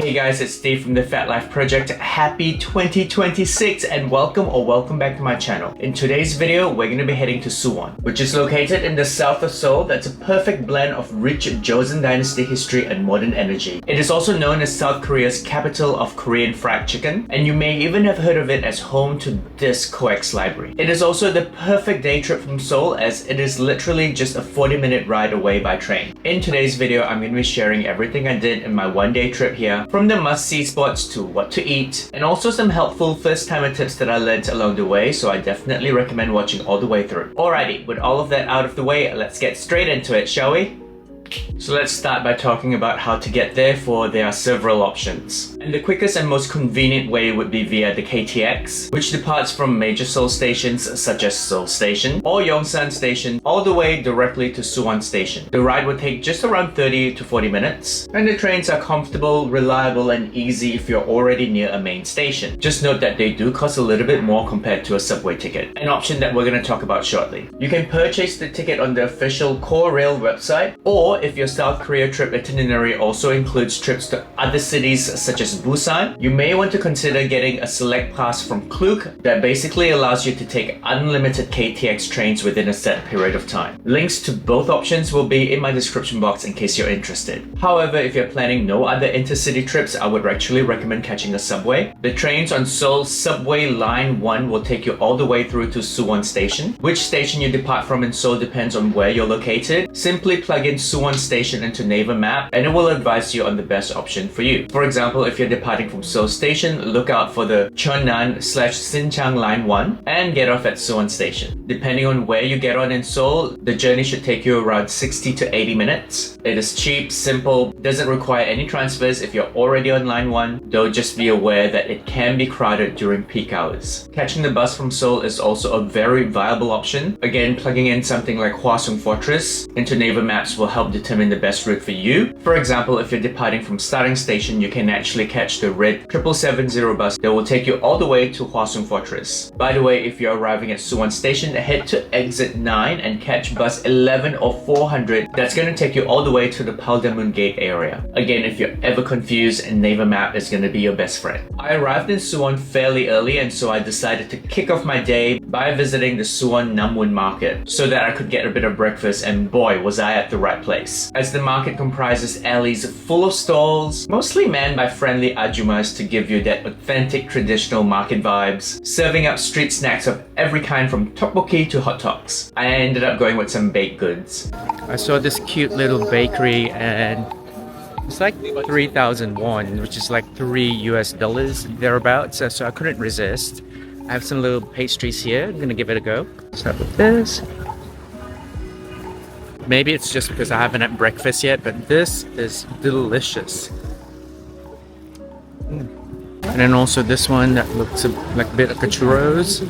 Hey guys, it's Steve from the Fat Life Project. Happy 2026 and welcome back to my channel. In today's video, we're going to be heading to Suwon, which is located in the south of Seoul. That's a perfect blend of rich Joseon Dynasty history and modern energy. It is also known as South Korea's capital of Korean fried chicken, and you may even have heard of it as home to this coex library. It is also the perfect day trip from Seoul, as it is literally just a 40-minute ride away by train. In today's video, I'm going to be sharing everything I did in my one-day trip here, from the must-see spots to what to eat, and also some helpful first-timer tips that I learned along the way, so I definitely recommend watching all the way through. Alrighty, with all of that out of the way, let's get straight into it, shall we? So let's start by talking about how to get there, for there are several options. And the quickest and most convenient way would be via the KTX, which departs from major Seoul stations such as Seoul Station or Yongsan Station all the way directly to Suwon Station. The ride would take just around 30 to 40 minutes, and the trains are comfortable, reliable, and easy if you're already near a main station. Just note that they do cost a little bit more compared to a subway ticket, an option that we're going to talk about shortly. You can purchase the ticket on the official Core Rail website, or if your South Korea trip itinerary also includes trips to other cities such as Busan, you may want to consider getting a select pass from Klook that basically allows you to take unlimited KTX trains within a set period of time. Links to both options will be in my description box in case you're interested. However, if you're planning no other intercity trips, I would actually recommend catching a subway. The trains on Seoul's Subway Line 1 will take you all the way through to Suwon Station. Which station you depart from in Seoul depends on where you're located. Simply plug in Suwon Station into Naver Map and it will advise you on the best option for you. For example, if you're departing from Seoul Station, look out for the Cheonan/Sinchang Line 1 and get off at Suwon Station. Depending on where you get on in Seoul, the journey should take you around 60 to 80 minutes. It is cheap, simple, doesn't require any transfers if you're already on Line 1, though just be aware that it can be crowded during peak hours. Catching the bus from Seoul is also a very viable option. Again, plugging in something like Hwaseong Fortress into Naver Maps will help determine the best route for you. For example, if you're departing from Starting Station, you can actually catch the red 7770 bus that will take you all the way to Hwaseong Fortress. By the way, if you're arriving at Suwon Station, head to exit 9 and catch bus 11 or 400. That's going to take you all the way to the Paldamun Gate area. Again, if you're ever confused, Naver Map is going to be your best friend. I arrived in Suwon fairly early, and so I decided to kick off my day by visiting the Suwon Nammun Market so that I could get a bit of breakfast, and boy was I at the right place, as the market comprises alleys full of stalls, mostly manned by friendly ajumas to give you that authentic traditional market vibes, serving up street snacks of every kind from tteokbokki to hot dogs. I ended up going with some baked goods. I saw this cute little bakery and it's like 3,000 won, which is like $3 thereabouts, so I couldn't resist. I have some little pastries here. I'm gonna give it a go. Start with this. Maybe it's just because I haven't had breakfast yet, but this is delicious. And then also this one that looks like a bit like a churros.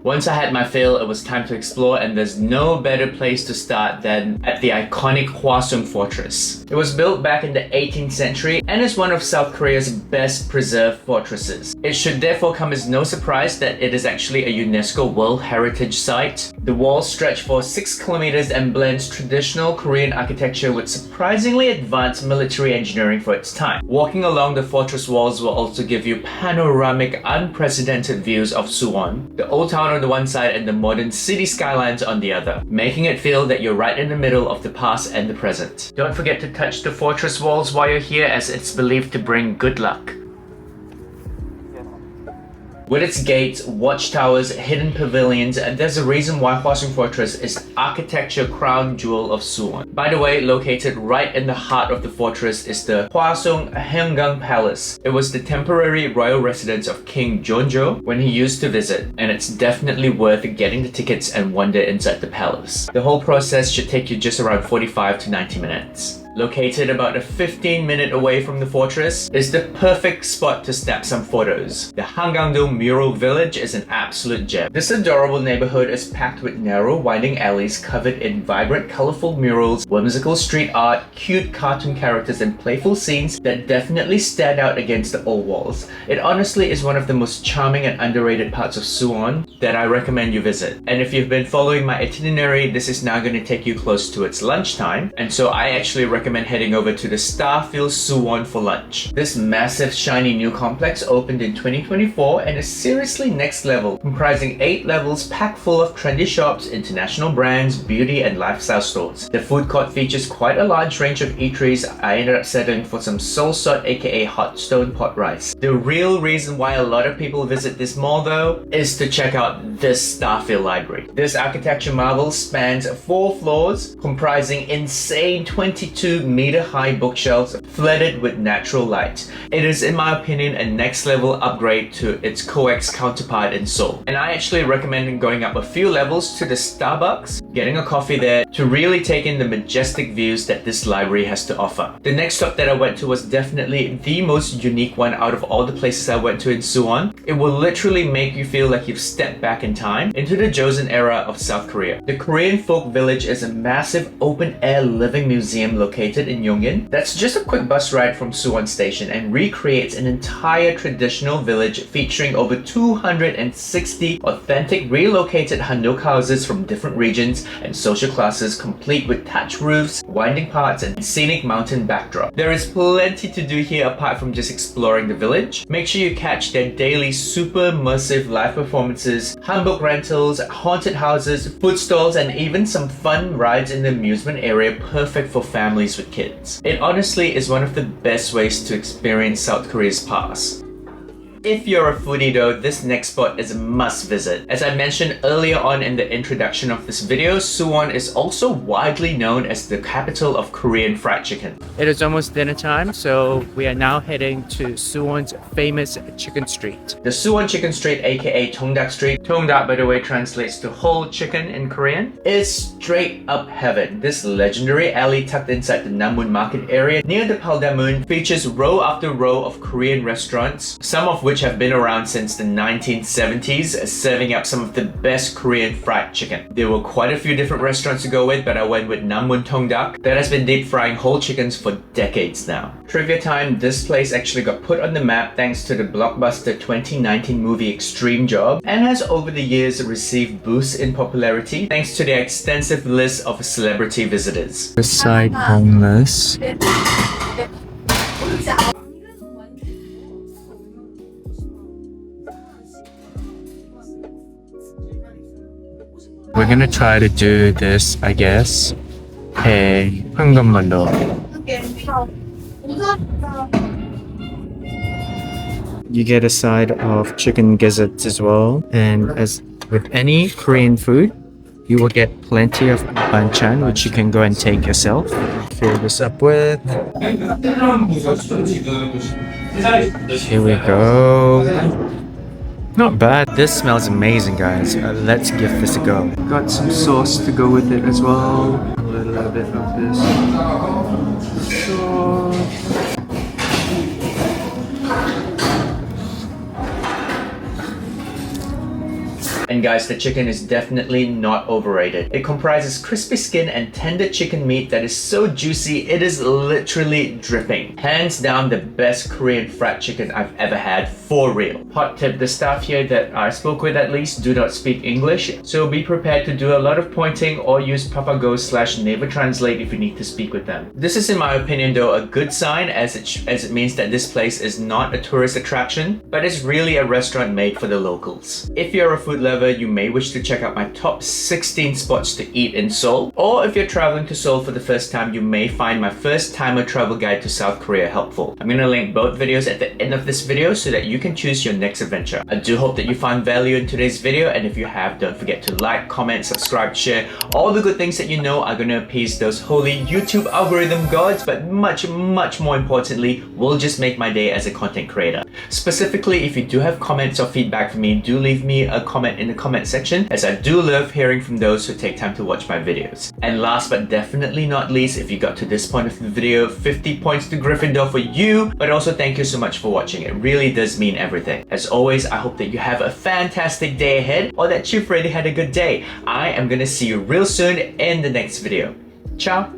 Once I had my fill, it was time to explore, and there's no better place to start than at the iconic Hwaseong Fortress. It was built back in the 18th century and is one of South Korea's best preserved fortresses. It should therefore come as no surprise that it is actually a UNESCO World Heritage Site. The walls stretch for 6 kilometers and blends traditional Korean architecture with surprisingly advanced military engineering for its time. Walking along the fortress walls will also give you panoramic, unprecedented views of Suwon, the old town on the one side and the modern city skylines on the other, making it feel that you're right in the middle of the past and the present. Don't forget to touch the fortress walls while you're here, as it's believed to bring good luck. With its gates, watchtowers, hidden pavilions, there's a reason why Hwaseong Fortress is the architecture crown jewel of Suwon. By the way, located right in the heart of the fortress is the Hwaseong Haenggung Palace. It was the temporary royal residence of King Jeonjo when he used to visit, and it's definitely worth getting the tickets and wander inside the palace. The whole process should take you just around 45 to 90 minutes. located about a 15-minute away from the fortress, is the perfect spot to snap some photos. The Haenggung-dong Mural Village is an absolute gem. This adorable neighborhood is packed with narrow, winding alleys covered in vibrant, colorful murals, whimsical street art, cute cartoon characters, and playful scenes that definitely stand out against the old walls. It honestly is one of the most charming and underrated parts of Suwon that I recommend you visit. And if you've been following my itinerary, this is now going to take you close to its lunchtime, and so I actually recommend heading over to the Starfield Suwon for lunch. This massive shiny new complex opened in 2024 and is seriously next level, comprising 8 levels packed full of trendy shops, international brands, beauty and lifestyle stores. The food court features quite a large range of eateries. I ended up settling for some Seoul sot, aka hot stone pot rice. The real reason why a lot of people visit this mall though is to check out this Starfield library. This architecture marvel spans 4 floors, comprising insane 22-meter high bookshelves flooded with natural light. It is, in my opinion, a next level upgrade to its co-ex counterpart in Seoul. And I actually recommend going up a few levels to the Starbucks, getting a coffee there to really take in the majestic views that this library has to offer. The next stop that I went to was definitely the most unique one out of all the places I went to in Suwon. It will literally make you feel like you've stepped back in time into the Joseon era of South Korea. The Korean Folk Village is a massive open-air living museum located in Yongin that's just a quick bus ride from Suwon Station and recreates an entire traditional village featuring over 260 authentic relocated handok houses from different regions and social classes, complete with thatched roofs, winding paths, and scenic mountain backdrop. There is plenty to do here apart from just exploring the village. Make sure you catch their daily super immersive live performances, hanbok rentals, haunted houses, food stalls, and even some fun rides in the amusement area perfect for families with kids. It honestly is one of the best ways to experience South Korea's past. If you're a foodie though, this next spot is a must visit. As I mentioned earlier on in the introduction of this video, Suwon is also widely known as the capital of Korean fried chicken. It is almost dinner time, so we are now heading to Suwon's famous chicken street. The Suwon Chicken Street, aka Tongdak Street, Tongdak by the way translates to whole chicken in Korean, is straight up heaven. This legendary alley tucked inside the Nammun Market area near the Paldamun features row after row of Korean restaurants, some of which have been around since the 1970s, serving up some of the best Korean fried chicken. There were quite a few different restaurants to go with, but I went with Nammun통닭 that has been deep frying whole chickens for decades now. Trivia time, this place actually got put on the map thanks to the blockbuster 2019 movie Extreme Job and has over the years received boosts in popularity thanks to their extensive list of celebrity visitors. Side homeless. We're gonna try to do this, I guess. Hey, 황금말로. You get a side of chicken gizzards as well, and as with any Korean food, you will get plenty of banchan, which you can go and take yourself. Fill this up with. Here we go. Not bad. This smells amazing, guys. Let's give this a go. Got some sauce to go with it as well. A little bit of this sauce. And guys, the chicken is definitely not overrated. It comprises crispy skin and tender chicken meat that is so juicy, it is literally dripping. Hands down the best Korean fried chicken I've ever had, for real. Hot tip, the staff here that I spoke with at least do not speak English, so be prepared to do a lot of pointing or use papago/neighbor translate if you need to speak with them. This is, in my opinion though, a good sign as it means that this place is not a tourist attraction, but is really a restaurant made for the locals. If you're a food lover, you may wish to check out my top 16 spots to eat in Seoul, or if you're traveling to Seoul for the first time, you may find my first timer travel guide to South Korea helpful. I'm gonna link both videos at the end of this video so that you can choose your next adventure. I do hope that you found value in today's video, and if you have, don't forget to like, comment, subscribe, share, all the good things that you know are gonna appease those holy YouTube algorithm gods, but much more importantly, will just make my day as a content creator. Specifically, if you do have comments or feedback for me, do leave me a comment in in the comment section, as I do love hearing from those who take time to watch my videos. And last but definitely not least, if you got to this point of the video, 50 points to Gryffindor for you, but also thank you so much for watching. It really does mean everything. As always, I hope that you have a fantastic day ahead, or that you've already had a good day. I am gonna see you real soon in the next video. Ciao!